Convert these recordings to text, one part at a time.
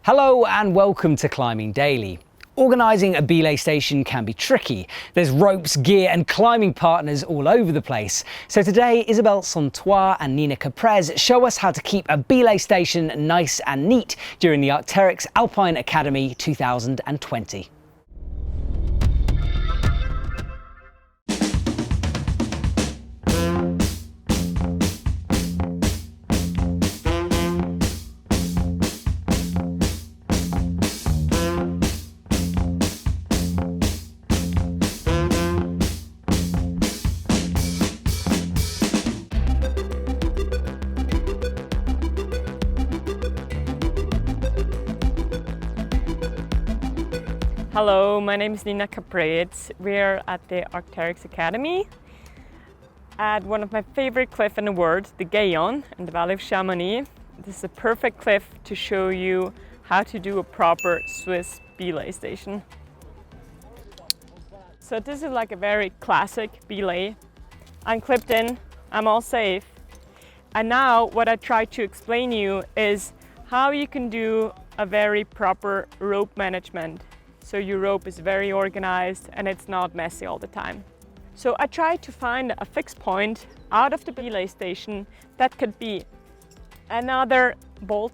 Hello and welcome to Climbing Daily. Organising a belay station can be tricky. There's ropes, gear and climbing partners all over the place. So today, Isabelle Santoire and Nina Caprez show us how to keep a belay station nice and neat during the Arc'teryx Alpine Academy 2020. Hello, my name is Nina Caprez. We're at the Arc'teryx Academy at one of my favorite cliffs in the world, the Gaillon in the Valley of Chamonix. This is a perfect cliff to show you how to do a proper Swiss belay station. So this is like a very classic belay. I'm clipped in, I'm all safe. And now what I try to explain you is how you can do a very proper rope management. So your rope is very organized and it's not messy all the time. So I try to find a fixed point out of the belay station. That could be another bolt,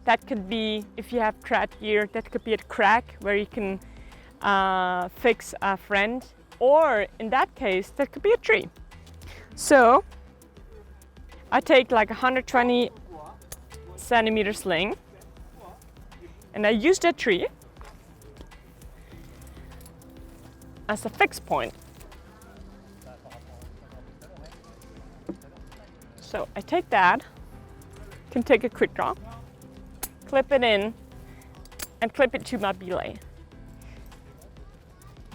that could be, if you have trad gear, that could be a crack where you can fix a friend, or in that case, that could be a tree. So I take like a 120 centimeter sling and I use that tree as a fixed point. So I take that, can take a quick draw, clip it in and clip it to my belay.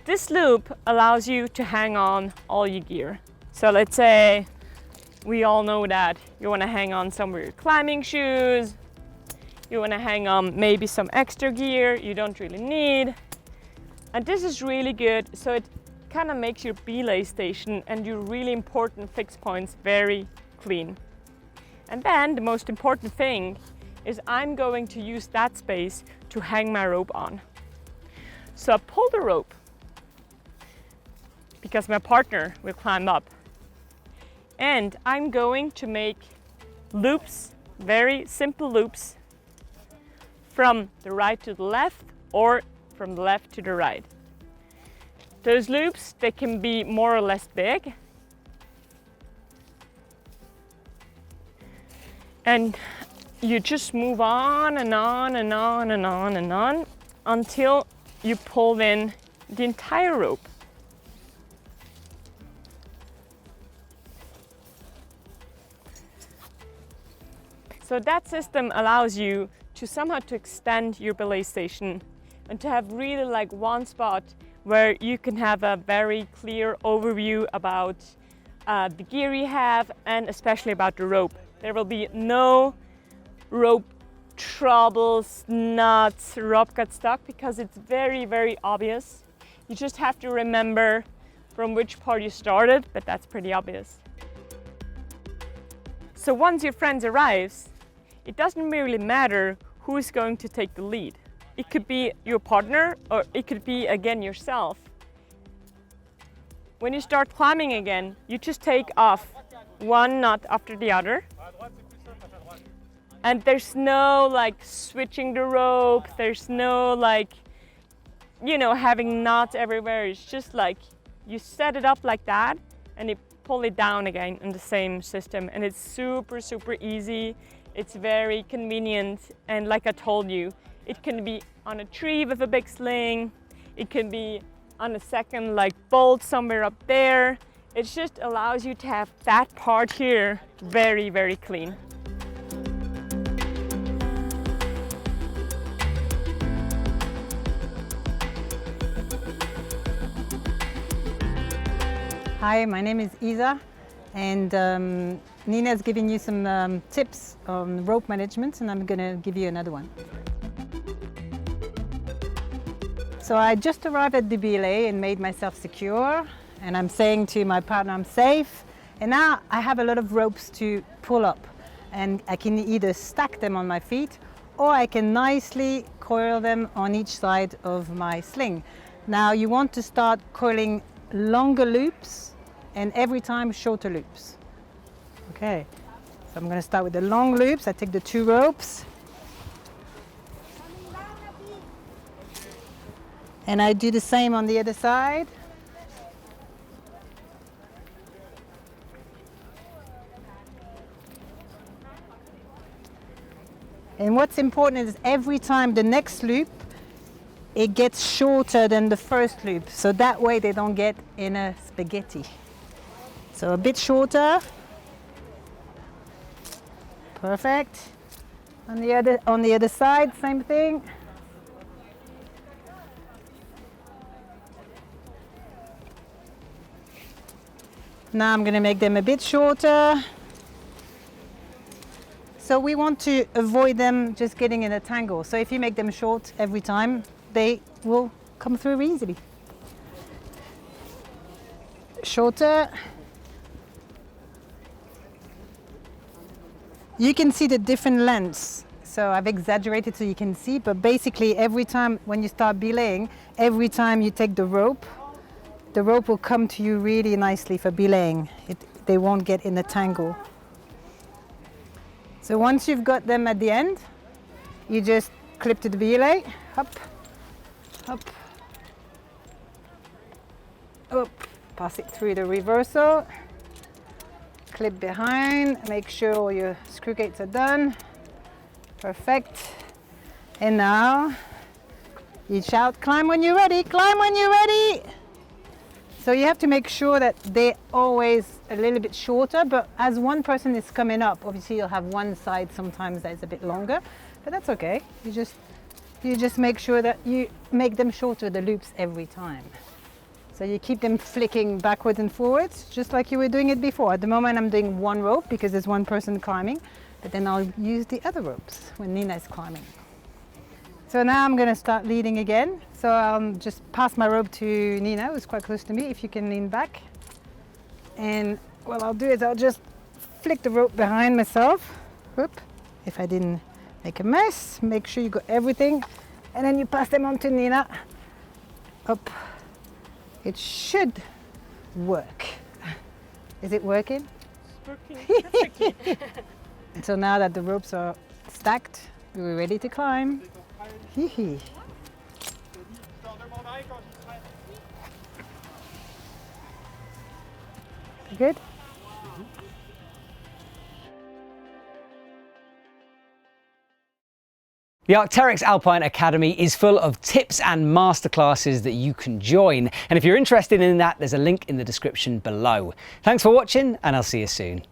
This loop allows you to hang on all your gear. So let's say we all know that you want to hang on some of your climbing shoes, you want to hang on maybe some extra gear you don't really need. And this is really good, so it kind of makes your belay station and your really important fixed points very clean. And then the most important thing is I'm going to use that space to hang my rope on. So I pull the rope because my partner will climb up. And I'm going to make loops, very simple loops, from the right to the left or from the left to the right. Those loops, they can be more or less big. And you just move on and on and on and on and on until you pull in the entire rope. So that system allows you to somehow to extend your belay station and to have really like one spot where you can have a very clear overview about the gear you have and especially about the rope. There will be no rope troubles, knots, rope got stuck, because it's very, very obvious. You just have to remember from which part you started, but that's pretty obvious. So once your friend arrives, it doesn't really matter who is going to take the lead. It could be your partner or it could be again yourself. When you start climbing again, you just take off one knot after the other. And there's no like switching the rope, there's no like, you know, having knots everywhere. It's just like you set it up like that and you pull it down again in the same system. And it's super, super easy. It's very convenient. And like I told you, it can be on a tree with a big sling. It can be on a second like bolt somewhere up there. It just allows you to have that part here very, very clean. Hi, my name is Isa, and Nina is giving you some tips on rope management, and I'm going to give you another one. So I just arrived at the belay and made myself secure, and I'm saying to my partner I'm safe, and now I have a lot of ropes to pull up, and I can either stack them on my feet or I can nicely coil them on each side of my sling. Now you want to start coiling longer loops and every time shorter loops. Okay, so I'm going to start with the long loops. I take the 2 ropes and I do the same on the other side. And what's important is every time the next loop, it gets shorter than the first loop. So that way they don't get in a spaghetti. So a bit shorter. Perfect. On the other side, same thing. Now I'm going to make them a bit shorter. So we want to avoid them just getting in a tangle. So if you make them short every time, they will come through easily. Shorter. You can see the different lengths. So I've exaggerated so you can see, but basically every time when you start belaying, every time you take the rope will come to you really nicely for belaying. They won't get in a tangle. So once you've got them at the end, you just clip to the belay, up, up, up, pass it through the reversal, clip behind, make sure all your screw gates are done, perfect. And now you shout, climb when you're ready, climb when you're ready. So you have to make sure that they're always a little bit shorter, but as one person is coming up, obviously you'll have one side sometimes that is a bit longer, but that's okay. You just make sure that you make them shorter, the loops, every time. So you keep them flicking backwards and forwards, just like you were doing it before. At the moment I'm doing 1 rope because there's 1 person climbing, but then I'll use the other ropes when Nina is climbing. So now I'm going to start leading again. So I'll just pass my rope to Nina, who's quite close to me, if you can lean back. And what I'll do is I'll just flick the rope behind myself. Whoop. If I didn't make a mess, make sure you got everything. And then you pass them on to Nina. Up. It should work. Is it working? It's working perfectly. So now that the ropes are stacked, we're ready to climb. Hee. Good? The Arc'teryx Alpine Academy is full of tips and masterclasses that you can join. And if you're interested in that, there's a link in the description below. Thanks for watching, and I'll see you soon.